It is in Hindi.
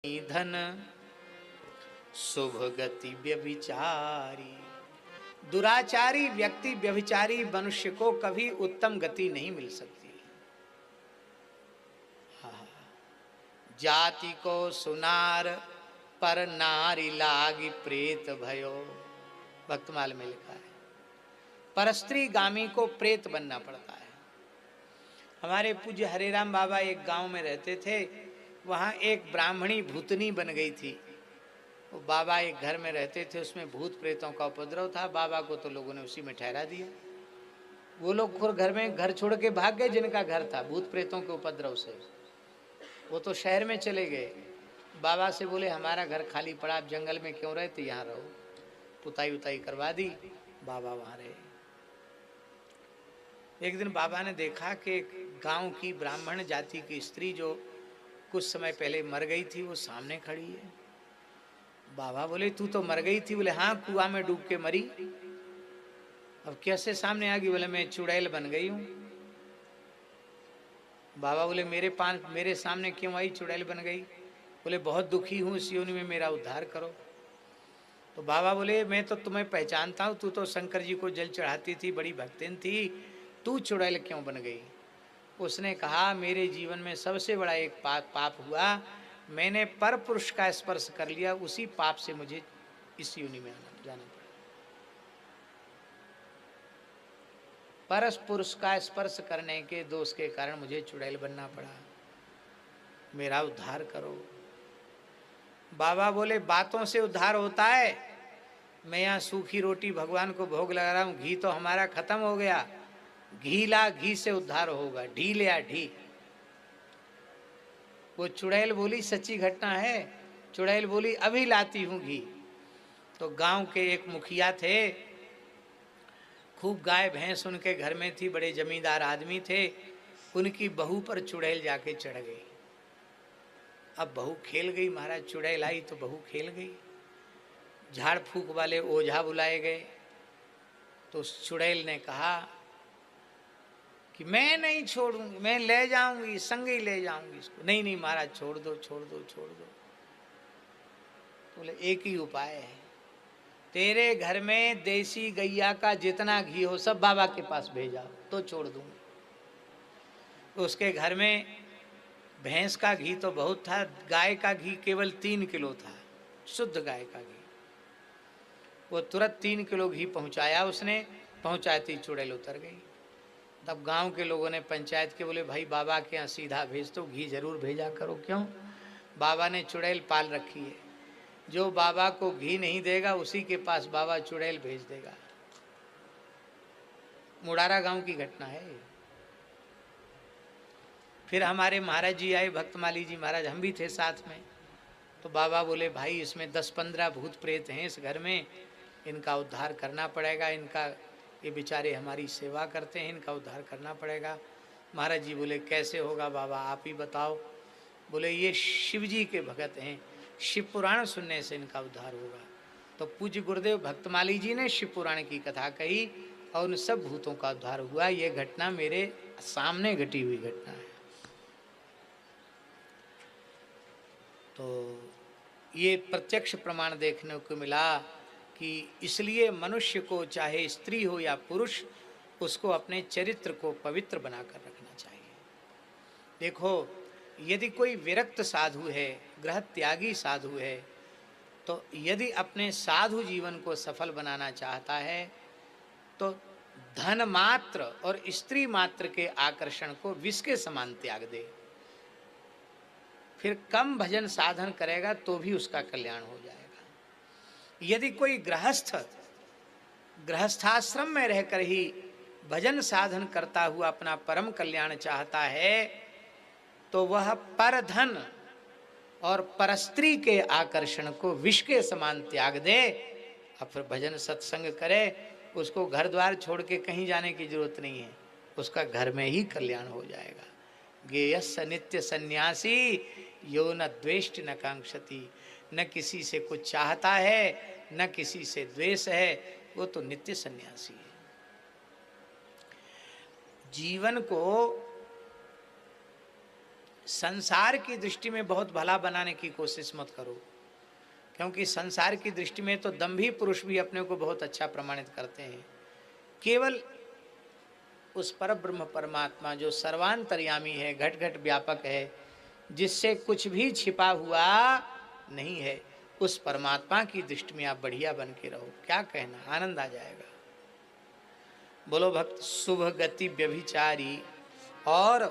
धन शुभ गति व्यभिचारी। दुराचारी व्यक्ति, व्यभिचारी मनुष्य को कभी उत्तम गति नहीं मिल सकती। जाति को सुनार पर नारी लागी प्रेत भयो, भक्तमाल में लिखा है। परस्त्री गामी को प्रेत बनना पड़ता है। हमारे पूज्य हरेराम बाबा एक गांव में रहते थे, वहाँ एक ब्राह्मणी भूतनी बन गई थी। वो बाबा एक घर में रहते थे, उसमें भूत प्रेतों का उपद्रव था। बाबा को तो लोगों ने उसी में ठहरा दिया। वो लोग खुद घर में घर छोड़ के भाग गए, जिनका घर था भूत प्रेतों के उपद्रव से। वो तो शहर में चले गए। बाबा से बोले हमारा घर खाली पड़ा, आप जंगल में क्यों रहते, यहाँ रहो। पुताई उताई करवा दी, बाबा वहाँ रहे। एक दिन बाबा ने देखा कि गांव की ब्राह्मण जाति की स्त्री जो कुछ समय पहले मर गई थी, वो सामने खड़ी है। बाबा बोले तू तो मर गई थी? बोले हाँ, कुआं में डूब के मरी। अब कैसे सामने आ गई? बोले मैं चुड़ैल बन गई हूँ। बाबा बोले मेरे सामने क्यों आई, चुड़ैल बन गई? बोले बहुत दुखी हूँ, इस योनि में मेरा उद्धार करो। तो बाबा बोले मैं तो तुम्हें पहचानता हूँ, तू तो शंकर जी को जल चढ़ाती थी, बड़ी भक्तिन थी, तू चुड़ैल क्यों बन गई? उसने कहा मेरे जीवन में सबसे बड़ा एक पाप हुआ, मैंने पर पुरुष का स्पर्श कर लिया, उसी पाप से मुझे इस योनि में जाना पड़ा। परस पुरुष का स्पर्श करने के दोष के कारण मुझे चुड़ैल बनना पड़ा, मेरा उद्धार करो। बाबा बोले बातों से उद्धार होता है? मैं यहाँ सूखी रोटी भगवान को भोग लगा रहा हूँ, घी तो हमारा खत्म हो गया, घी ला, घी से उद्धार होगा, ढी ले आ ढी। वो चुड़ैल बोली सच्ची घटना है। चुड़ैल बोली अभी लाती हूँ घी। तो गांव के एक मुखिया थे, खूब गाय भैंस उनके घर में थी, बड़े जमींदार आदमी थे। उनकी बहू पर चुड़ैल जाके चढ़ गई। अब बहू खेल गई, महाराज चुड़ैल आई तो बहू खेल गई। झाड़ फूक वाले ओझा बुलाए गए। तो उस चुड़ैल ने कहा कि मैं नहीं छोड़ूंगी, मैं ले जाऊंगी, संग ही ले जाऊंगी इसको। नहीं नहीं महाराज छोड़ दो छोड़ दो छोड़ दो। बोले एक ही उपाय है, तेरे घर में देसी गैया का जितना घी हो सब बाबा के पास भेजा तो छोड़ दूंगी। तो उसके घर में भैंस का घी तो बहुत था, गाय का घी केवल 3 किलो था, शुद्ध गाय का घी। वो तुरंत 3 किलो घी पहुंचाया उसने। पहुंचाती चुड़ैल उतर गई। तब गांव के लोगों ने पंचायत के बोले भाई बाबा के यहाँ सीधा भेज दो, घी जरूर भेजा करो। क्यों? बाबा ने चुड़ैल पाल रखी है, जो बाबा को घी नहीं देगा उसी के पास बाबा चुड़ैल भेज देगा। मुड़ारा गांव की घटना है। फिर हमारे महाराज जी आए, भक्तमाली जी महाराज, हम भी थे साथ में। तो बाबा बोले भाई इसमें 10-15 भूत प्रेत हैं इस घर में, इनका उद्धार करना पड़ेगा। इनका ये बेचारे हमारी सेवा करते हैं, इनका उद्धार करना पड़ेगा। महाराज जी बोले कैसे होगा बाबा, आप ही बताओ। बोले ये शिव जी के भगत हैं, शिव पुराण सुनने से इनका उद्धार होगा। तो पूज्य गुरुदेव भक्तमाली जी ने शिव पुराण की कथा कही और उन सब भूतों का उद्धार हुआ। ये घटना मेरे सामने घटी हुई घटना है। तो ये प्रत्यक्ष प्रमाण देखने को मिला कि इसलिए मनुष्य को चाहे स्त्री हो या पुरुष, उसको अपने चरित्र को पवित्र बनाकर रखना चाहिए। देखो यदि कोई विरक्त साधु है, गृह त्यागी साधु है, तो यदि अपने साधु जीवन को सफल बनाना चाहता है तो धन मात्र और स्त्री मात्र के आकर्षण को विष के समान त्याग दे। फिर कम भजन साधन करेगा तो भी उसका कल्याण हो जाएगा। यदि कोई गृहस्थाश्रम में रहकर ही भजन साधन करता हुआ अपना परम कल्याण चाहता है तो वह पर धन और परस्त्री के आकर्षण को विष के समान त्याग दे और फिर भजन सत्संग करे। उसको घर द्वार छोड़ के कहीं जाने की जरूरत नहीं है, उसका घर में ही कल्याण हो जाएगा। गेयस्य नित्य सन्यासी यो न द्वेष्ट न कांक्षति। न किसी से कुछ चाहता है न किसी से द्वेष है, वो तो नित्य सन्यासी है। जीवन को संसार की दृष्टि में बहुत भला बनाने की कोशिश मत करो, क्योंकि संसार की दृष्टि में तो दंभी पुरुष भी अपने को बहुत अच्छा प्रमाणित करते हैं। केवल उस पर ब्रह्म परमात्मा जो सर्वांतर्यामी है, घट घट व्यापक है, जिससे कुछ भी छिपा हुआ नहीं है, उस परमात्मा की दृष्टि में आप बढ़िया बन के रहो। क्या कहना, आनंद आ जाएगा। बोलो भक्त शुभ गति व्यभिचारी और